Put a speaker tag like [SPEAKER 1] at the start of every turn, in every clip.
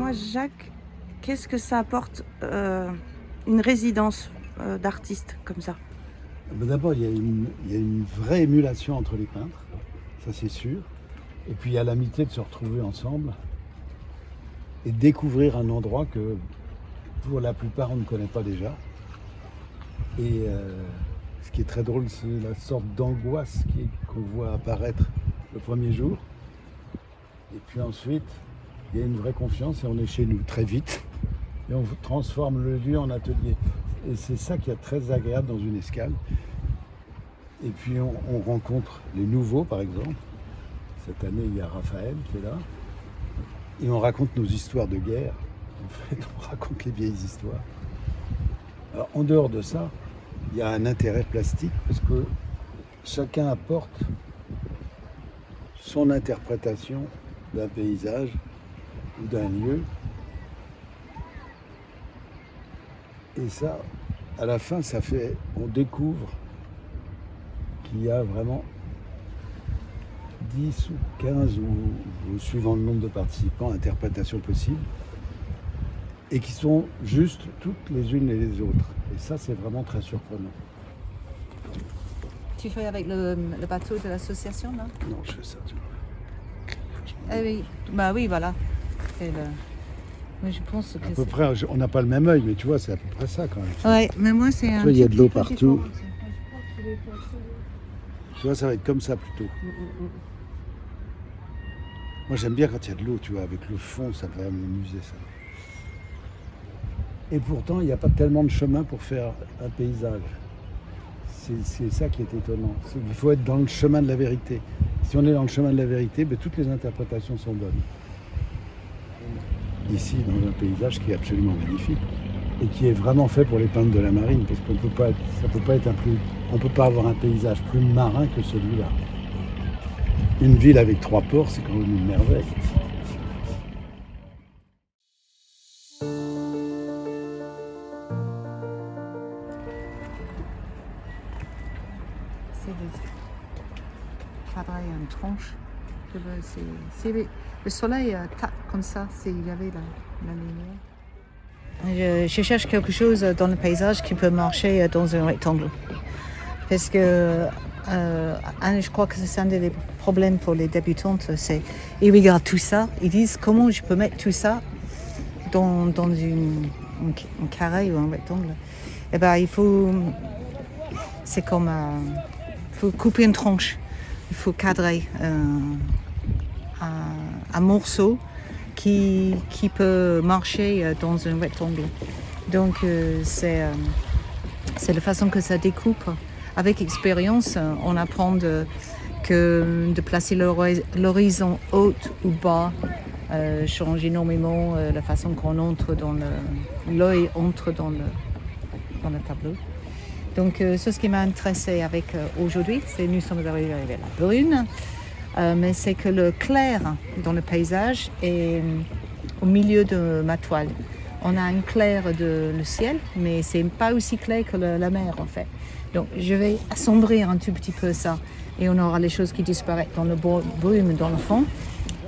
[SPEAKER 1] toi, Jacques, qu'est-ce que ça apporte une résidence d'artistes comme ça?
[SPEAKER 2] D'abord, il y a une vraie émulation entre les peintres, ça c'est sûr. Et puis il y a l'amitié de se retrouver ensemble et découvrir un endroit que pour la plupart on ne connaît pas déjà. Et ce qui est très drôle, c'est la sorte d'angoisse qu'on voit apparaître le premier jour. Et puis ensuite, il y a une vraie confiance et on est chez nous très vite. Et on transforme le lieu en atelier. Et c'est ça qui est très agréable dans une escale. Et puis on rencontre les nouveaux, par exemple. Cette année, il y a Raphaël qui est là. Et on raconte nos histoires de guerre. En fait, on raconte les vieilles histoires. Alors, en dehors de ça, il y a un intérêt plastique parce que chacun apporte son interprétation d'un paysage ou d'un lieu. Et ça, à la fin, on découvre qu'il y a vraiment 10 ou 15 ou suivant le nombre de participants, interprétations possibles et qui sont juste toutes les unes et les autres. Et ça, c'est vraiment très surprenant.
[SPEAKER 3] Tu fais avec le bateau de l'association, là?
[SPEAKER 2] Non, je fais ça, tu vois.
[SPEAKER 3] Eh oui, bah oui, voilà. Mais je pense que
[SPEAKER 2] à peu près, on n'a pas le même œil, mais tu vois, c'est à peu près ça quand même.
[SPEAKER 3] Ouais, mais moi c'est un.
[SPEAKER 2] Tu vois, il y a de l'eau partout. Tu vois, ça va être comme ça plutôt. Moi, j'aime bien quand il y a de l'eau, tu vois, avec le fond, ça va m'amuser, ça. Et pourtant, il n'y a pas tellement de chemin pour faire un paysage. C'est ça qui est étonnant. Il faut être dans le chemin de la vérité. Si on est dans le chemin de la vérité, ben, toutes les interprétations sont bonnes. Ici, dans un paysage qui est absolument magnifique et qui est vraiment fait pour les peintres de la marine, parce qu'on peut pas être, on peut pas avoir un paysage plus marin que celui-là. Une ville avec 3 ports, c'est quand même une merveille.
[SPEAKER 3] C'est le cadre et une tronche. Le soleil tape comme ça, il y avait la lumière. Je cherche quelque chose dans le paysage qui peut marcher dans un rectangle. Parce que je crois que c'est un des problèmes pour les débutantes, c'est ils regardent tout ça, ils disent comment je peux mettre tout ça dans un carré ou un rectangle. Et ben c'est comme il faut couper une tranche, il faut cadrer un morceau qui peut marcher dans un rectangle. Donc c'est la façon que ça découpe. Avec expérience, on apprend de placer l'horizon haut ou bas change énormément la façon qu'on entre l'œil entre dans le tableau. Donc c'est ce qui m'a intéressé avec aujourd'hui, c'est nous sommes arrivés à la brune, mais c'est que le clair dans le paysage est au milieu de ma toile. On a un clair de le ciel, mais c'est pas aussi clair que la mer en fait. Donc je vais assombrir un tout petit peu ça et on aura les choses qui disparaissent dans le brume dans le fond.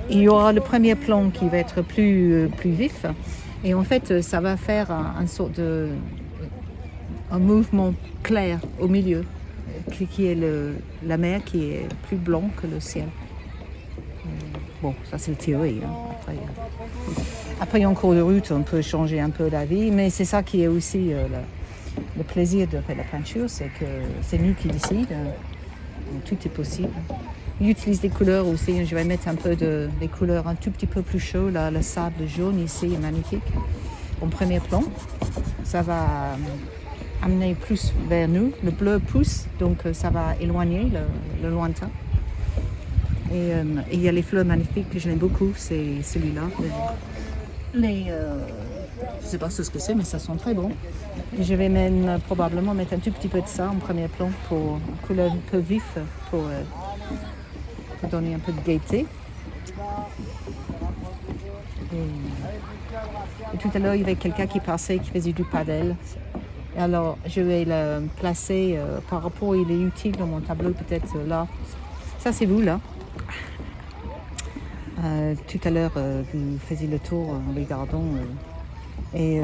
[SPEAKER 3] Il y aura le premier plan qui va être plus vif et en fait ça va faire un mouvement clair au milieu qui est la mer qui est plus blanc que le ciel. Bon, ça c'est la théorie. Hein. Après en cours de route on peut changer un peu d'avis, mais c'est ça qui est aussi le plaisir de faire la peinture, c'est que c'est nous qui décidons. Tout est possible. J'utilise des couleurs aussi. Je vais mettre un peu des couleurs un tout petit peu plus chaudes. Là, le sable jaune ici est magnifique. En premier plan, ça va amener plus vers nous. Le bleu pousse, donc ça va éloigner le lointain. Et il y a les fleurs magnifiques que j'aime beaucoup, c'est celui-là. Je ne sais pas ce que c'est, mais ça sent très bon. Et je vais même probablement mettre un tout petit peu de ça en premier plan pour une couleur un peu vif, pour donner un peu de gaieté. Et tout à l'heure, il y avait quelqu'un qui passait, qui faisait du paddle. Et alors, je vais le placer par rapport, il est utile dans mon tableau, peut-être là. Ça, c'est vous, là. Tout à l'heure, vous faisiez le tour en regardant et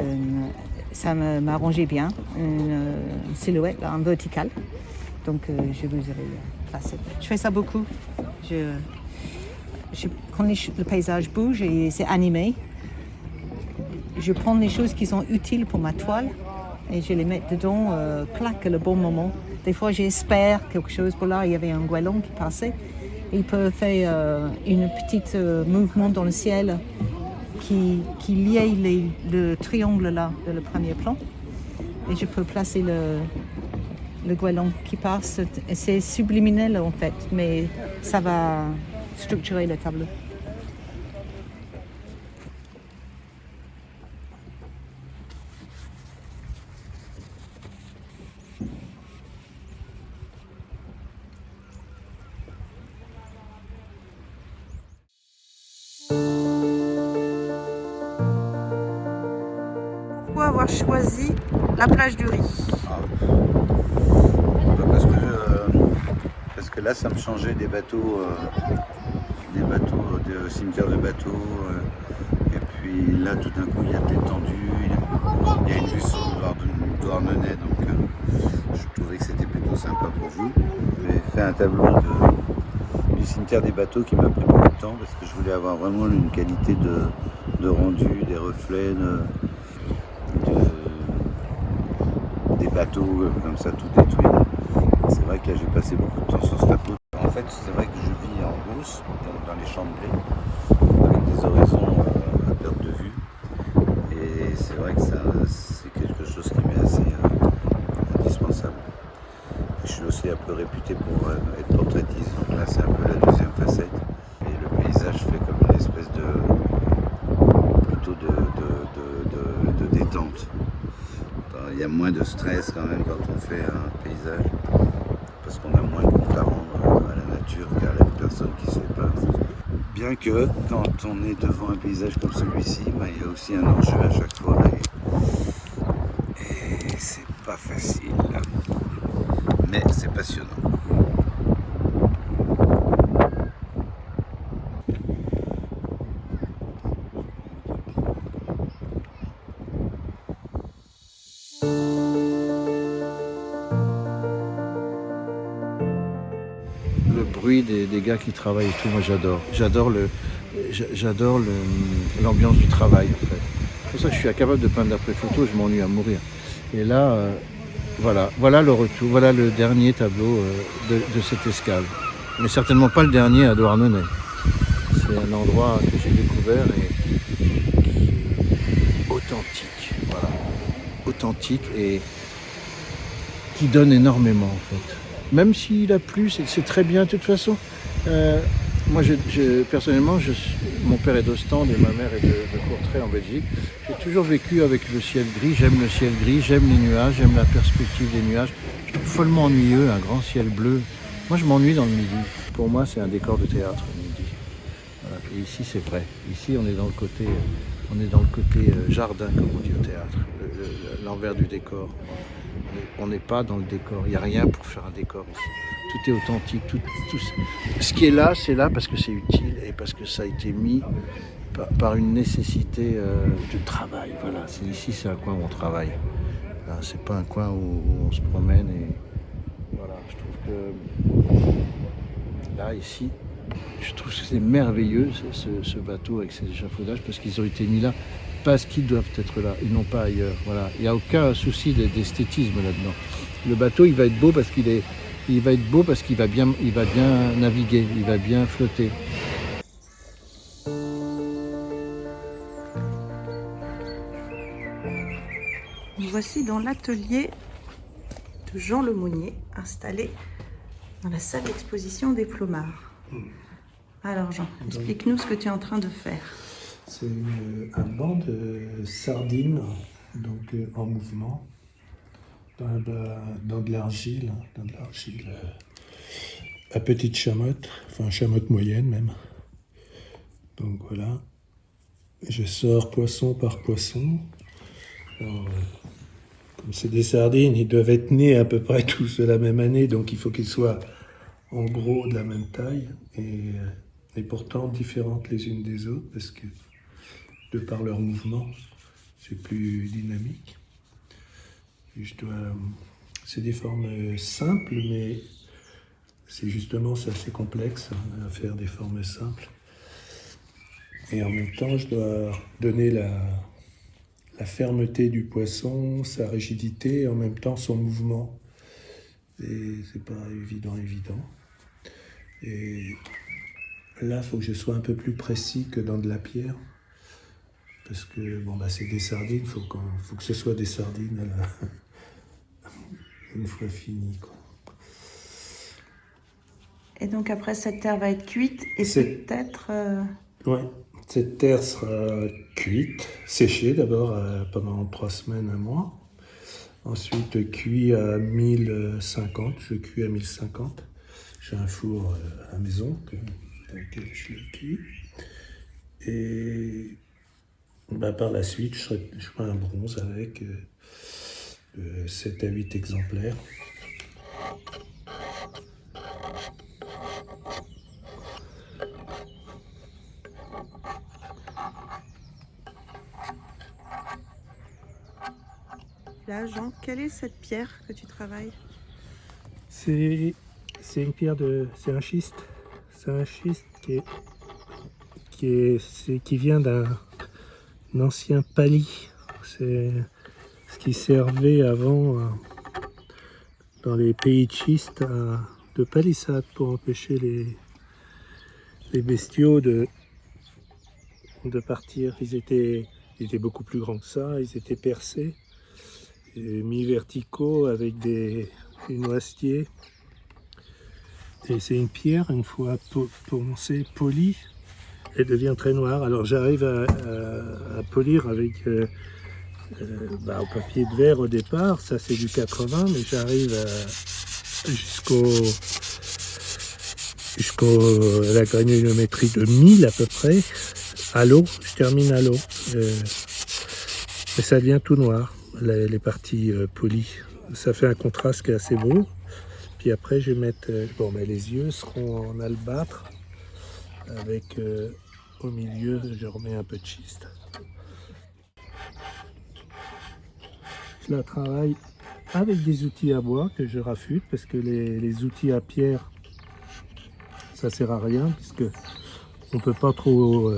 [SPEAKER 3] ça m'a arrangé bien, une silhouette là, en verticale. Donc je vous ai placé. Je fais ça beaucoup. Quand le paysage bouge et c'est animé, je prends les choses qui sont utiles pour ma toile et je les mets dedans, plaque le bon moment. Des fois, j'espère quelque chose. Pour là, il y avait un goéland qui passait. Il peut faire une petite mouvement dans le ciel qui liait le triangle là de le premier plan. Et je peux placer le goéland qui passe. C'est subliminal en fait, mais ça va structurer le tableau.
[SPEAKER 1] Pourquoi avoir choisi la plage du Riz?
[SPEAKER 4] Parce que là, ça me changeait des bateaux, de cimetière de bateaux. Et puis là, tout d'un coup, il y a de l'étendue, il y a une vue sur le Douarnenez, donc je trouvais que c'était plutôt sympa pour vous. J'ai fait un tableau du cimetière des bateaux qui m'a pris beaucoup de temps parce que je voulais avoir vraiment une qualité de rendu, des reflets, des bateaux comme ça tout détruits. C'est vrai que là j'ai passé beaucoup de temps sur ce tableau. En fait c'est vrai que je vis en hausse dans les champs de blé avec des horizons à perte de vue et c'est vrai que c'est quelque chose qui m'est assez indispensable. Je suis aussi un peu réputé pour être portraitiste, donc là c'est un peu la deuxième facette et le paysage fait comme une espèce plutôt de détente. Il y a moins de stress quand même quand on fait un paysage, parce qu'on a moins de compte à rendre à la nature qu'à la personne qui se fait peindre. Bien que quand on est devant un paysage comme celui-ci, il y a aussi un enjeu à chaque fois et c'est pas facile, mais c'est passionnant.
[SPEAKER 2] Le bruit des gars qui travaillent et tout, moi j'adore. J'adore l'ambiance du travail en fait. C'est pour ça que je suis incapable de peindre d'après photo, je m'ennuie à mourir. Et là, voilà le retour, voilà le dernier tableau de cette escale. Mais certainement pas le dernier à Douarnenez. C'est un endroit que j'ai découvert et qui est authentique, voilà. Authentique et qui donne énormément en fait. Même s'il a plu, c'est très bien de toute façon. Moi, personnellement, mon père est d'Ostende et ma mère est de Courtrai en Belgique. J'ai toujours vécu avec le ciel gris. J'aime le ciel gris, j'aime les nuages, j'aime la perspective des nuages. Je trouve follement ennuyeux, un grand ciel bleu. Moi, je m'ennuie dans le midi. Pour moi, c'est un décor de théâtre, le midi. Voilà. Et ici, c'est vrai. Ici, on est dans le côté jardin, comme on dit au théâtre, l'envers du décor. On n'est pas dans le décor, il n'y a rien pour faire un décor ici. Tout est authentique, tout ce qui est là, c'est là parce que c'est utile et parce que ça a été mis par une nécessité de travail. Voilà, ici c'est un coin où on travaille. C'est pas un coin où on se promène et voilà, je trouve que là, ici, je trouve que c'est merveilleux ce bateau avec ses échafaudages parce qu'ils ont été mis là. Parce qu'ils doivent être là, ils n'ont pas ailleurs. Voilà. Il n'y a aucun souci d'esthétisme là-dedans. Le bateau, il va être beau parce qu'il va bien naviguer, il va bien flotter.
[SPEAKER 1] Nous voici dans l'atelier de Jean Lemonnier, installé dans la salle d'exposition des Plomards. Alors Jean, explique-nous ce que tu es en train de faire.
[SPEAKER 5] C'est un banc de sardines donc, en mouvement dans de l'argile à petite chamotte, enfin chamotte moyenne même. Donc voilà, je sors poisson par poisson. Alors, comme c'est des sardines, ils doivent être nés à peu près tous de la même année, donc il faut qu'ils soient en gros de la même taille. Et et pourtant différentes les unes des autres, parce que de par leur mouvement, c'est plus dynamique. Et c'est des formes simples, mais c'est assez complexe à faire des formes simples. Et en même temps, je dois donner la fermeté du poisson, sa rigidité, et en même temps son mouvement. Et c'est pas évident. Et là, il faut que je sois un peu plus précis que dans de la pierre. Parce que c'est des sardines, faut que ce soit des sardines une fois fini, quoi.
[SPEAKER 1] Et donc après, cette terre va être cuite et peut-être...
[SPEAKER 5] Ouais, cette terre sera cuite, séchée d'abord pendant 3 semaines, 1 mois. Ensuite cuit à 1050, je cuis à 1050. J'ai un four à la maison dans lequel je le cuis. Et par la suite, je ferai un bronze avec 7 à 8 exemplaires.
[SPEAKER 1] Là, Jean, quelle est cette pierre que tu travailles?
[SPEAKER 5] C'est une pierre c'est un schiste. C'est un schiste qui vient d'un ancien palis. C'est ce qui servait avant dans les pays de schiste de palissade pour empêcher les bestiaux de partir. Ils étaient beaucoup plus grands que ça, ils étaient percés. Mi-verticaux avec des noisetiers. Et c'est une pierre, une fois poncée, polie, elle devient très noire. Alors j'arrive à polir avec au papier de verre au départ, ça c'est du 80, mais j'arrive jusqu'à la granulométrie de 1000 à peu près, à l'eau, je termine à l'eau. Et ça devient tout noir. Les parties polies. Ça fait un contraste qui est assez beau. Puis après, je vais mettre... les yeux seront en albâtre. Avec au milieu, je remets un peu de schiste. Je la travaille avec des outils à bois que je raffute parce que les outils à pierre, ça sert à rien puisque on peut pas trop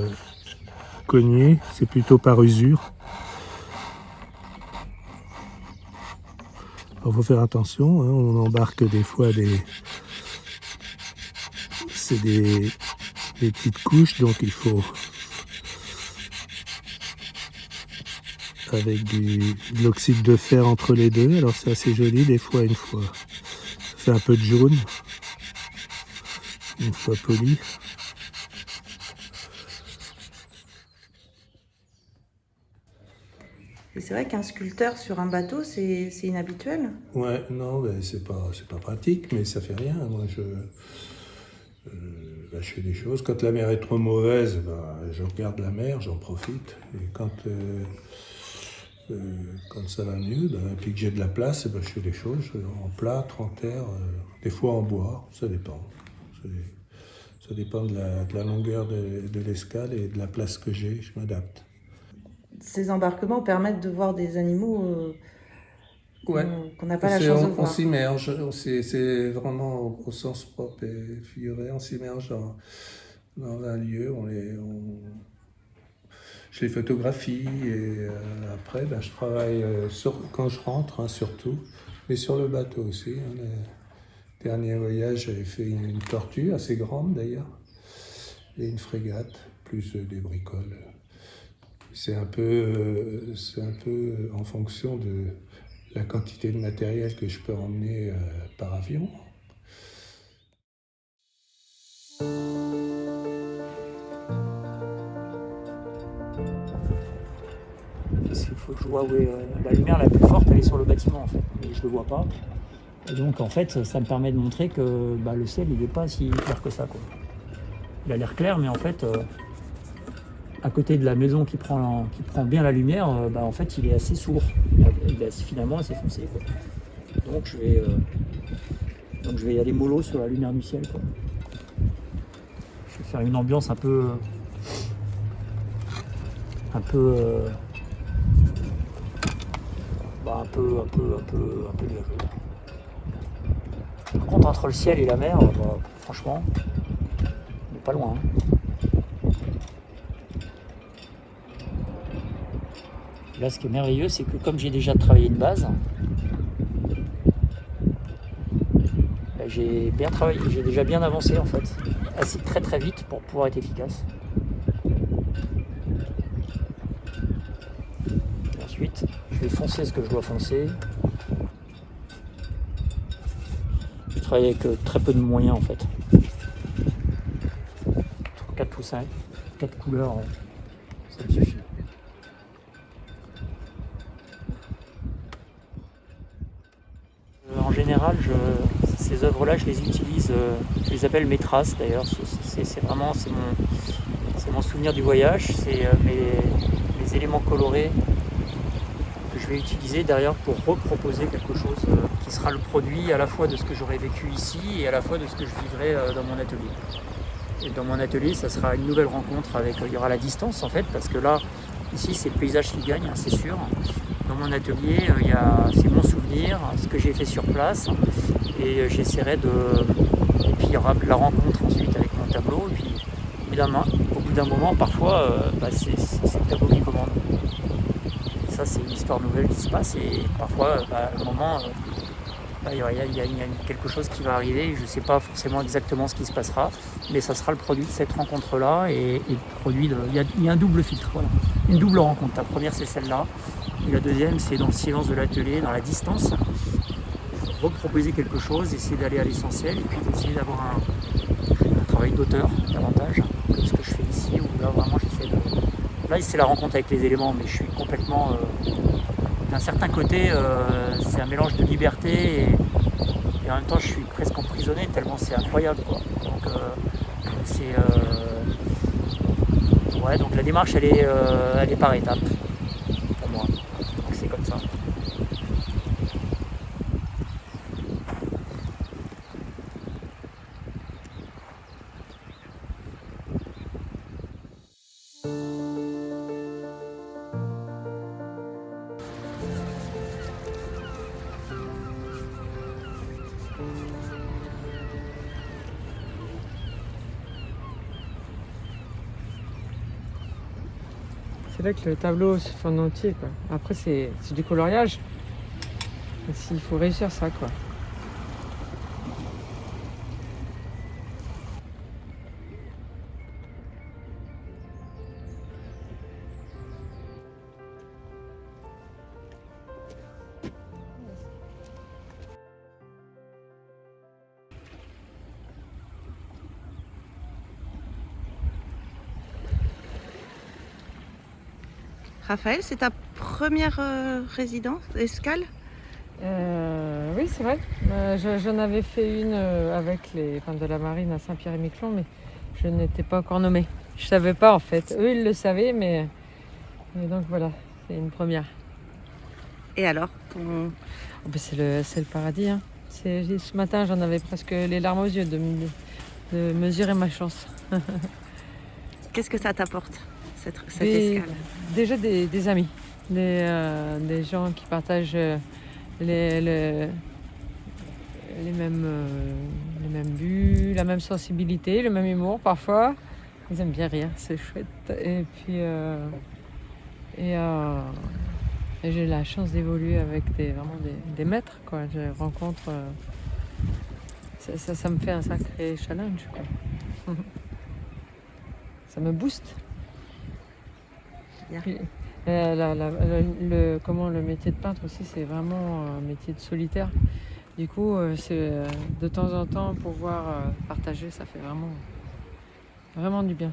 [SPEAKER 5] cogner. C'est plutôt par usure. Il faut faire attention, hein, on embarque des fois des petites couches, donc il faut avec de l'oxyde de fer entre les deux. Alors c'est assez joli, des fois ça fait un peu de jaune, une fois poli.
[SPEAKER 1] Et c'est vrai qu'un sculpteur sur un bateau, c'est inhabituel.
[SPEAKER 5] Ouais, non, c'est pas pratique, mais ça fait rien. Moi, je fais des choses. Quand la mer est trop mauvaise, je regarde la mer, j'en profite. Et quand ça va mieux, et puis que j'ai de la place, je fais des choses en plâtre, en terre, des fois en bois, ça dépend. Ça dépend de la longueur de l'escale et de la place que j'ai, je m'adapte.
[SPEAKER 1] Ces embarquements permettent de voir des animaux qu'on n'a pas la chance de voir.
[SPEAKER 5] On s'immerge, c'est vraiment au sens propre et figuré, on s'immerge dans un lieu, je les photographie et après je travaille quand je rentre surtout, mais sur le bateau aussi. Le dernier voyage, j'avais fait une tortue assez grande d'ailleurs, et une frégate, plus des bricoles. C'est un peu en fonction de la quantité de matériel que je peux emmener par avion.
[SPEAKER 6] Parce qu'il faut que je vois où est la lumière la plus forte, elle est sur le bâtiment en fait, et je le vois pas. Et donc en fait, ça me permet de montrer que le ciel il n'est pas si clair que ça, quoi. Il a l'air clair, mais en fait, à côté de la maison qui prend bien la lumière, en fait il est assez sourd, il est finalement assez foncé, quoi. Donc je vais y aller mollo sur la lumière du ciel, quoi. Je vais faire une ambiance un peu nuageuse. Par contre, entre le ciel et la mer, franchement, on n'est pas loin. Là, ce qui est merveilleux, c'est que comme j'ai déjà travaillé une base, j'ai bien travaillé, j'ai déjà bien avancé en fait, assez très très vite pour pouvoir être efficace. Et ensuite, je vais foncer ce que je dois foncer. Je travaille avec très peu de moyens en fait. 4 ou 5, 4 couleurs, ça me suffit. En général, ces œuvres-là, je les utilise, je les appelle mes traces d'ailleurs. C'est vraiment mon souvenir du voyage, c'est mes éléments colorés que je vais utiliser derrière pour reproposer quelque chose qui sera le produit à la fois de ce que j'aurais vécu ici et à la fois de ce que je vivrai dans mon atelier. Et dans mon atelier, ça sera une nouvelle rencontre avec, il y aura la distance en fait, parce que là, ici, c'est le paysage qui gagne, c'est sûr. Dans mon atelier, c'est mon souvenir, ce que j'ai fait sur place, et j'essaierai de... Et puis il y aura la rencontre ensuite avec mon tableau, et puis évidemment, au bout d'un moment, parfois, c'est le tableau qui commande. Et ça, c'est une histoire nouvelle qui se passe, et parfois, à un moment, il y a quelque chose qui va arriver, je ne sais pas forcément exactement ce qui se passera, mais ça sera le produit de cette rencontre-là, et le produit de... Il y a un double filtre, voilà. Une double rencontre. La première, c'est celle-là. Et la deuxième, c'est dans le silence de l'atelier, dans la distance, reproposer quelque chose, essayer d'aller à l'essentiel et puis d'essayer d'avoir un travail d'auteur davantage que ce que je fais ici, où là vraiment j'essaie de... Là c'est la rencontre avec les éléments, mais je suis complètement... d'un certain côté, c'est un mélange de liberté et en même temps je suis presque emprisonné tellement c'est incroyable, quoi. Donc ouais, donc la démarche elle est par étapes. Comme ça.
[SPEAKER 7] C'est là que le tableau se fait en entier, quoi. Après, c'est du coloriage. Il faut réussir ça, quoi.
[SPEAKER 1] Raphaël, c'est ta première résidence, escale?
[SPEAKER 7] Oui, c'est vrai. J'en avais fait une avec les de la marine à Saint-Pierre-et-Miquelon, mais je n'étais pas encore nommée. Je savais pas en fait. Eux, ils le savaient, mais donc voilà, c'est une première.
[SPEAKER 1] Et alors
[SPEAKER 7] C'est le paradis. Hein. Ce matin, j'en avais presque les larmes aux yeux de mesurer ma chance.
[SPEAKER 1] Qu'est-ce que ça t'apporte, cette escale?
[SPEAKER 7] Déjà des amis, des gens qui partagent les mêmes buts, la même sensibilité, le même humour parfois. Ils aiment bien rire, c'est chouette. Et puis j'ai la chance d'évoluer avec vraiment des maîtres, quoi. Je rencontre, ça me fait un sacré challenge, quoi. Ça me booste. Puis, le métier de peintre aussi, c'est vraiment un métier de solitaire. Du coup, de temps en temps pouvoir partager, ça fait vraiment du bien.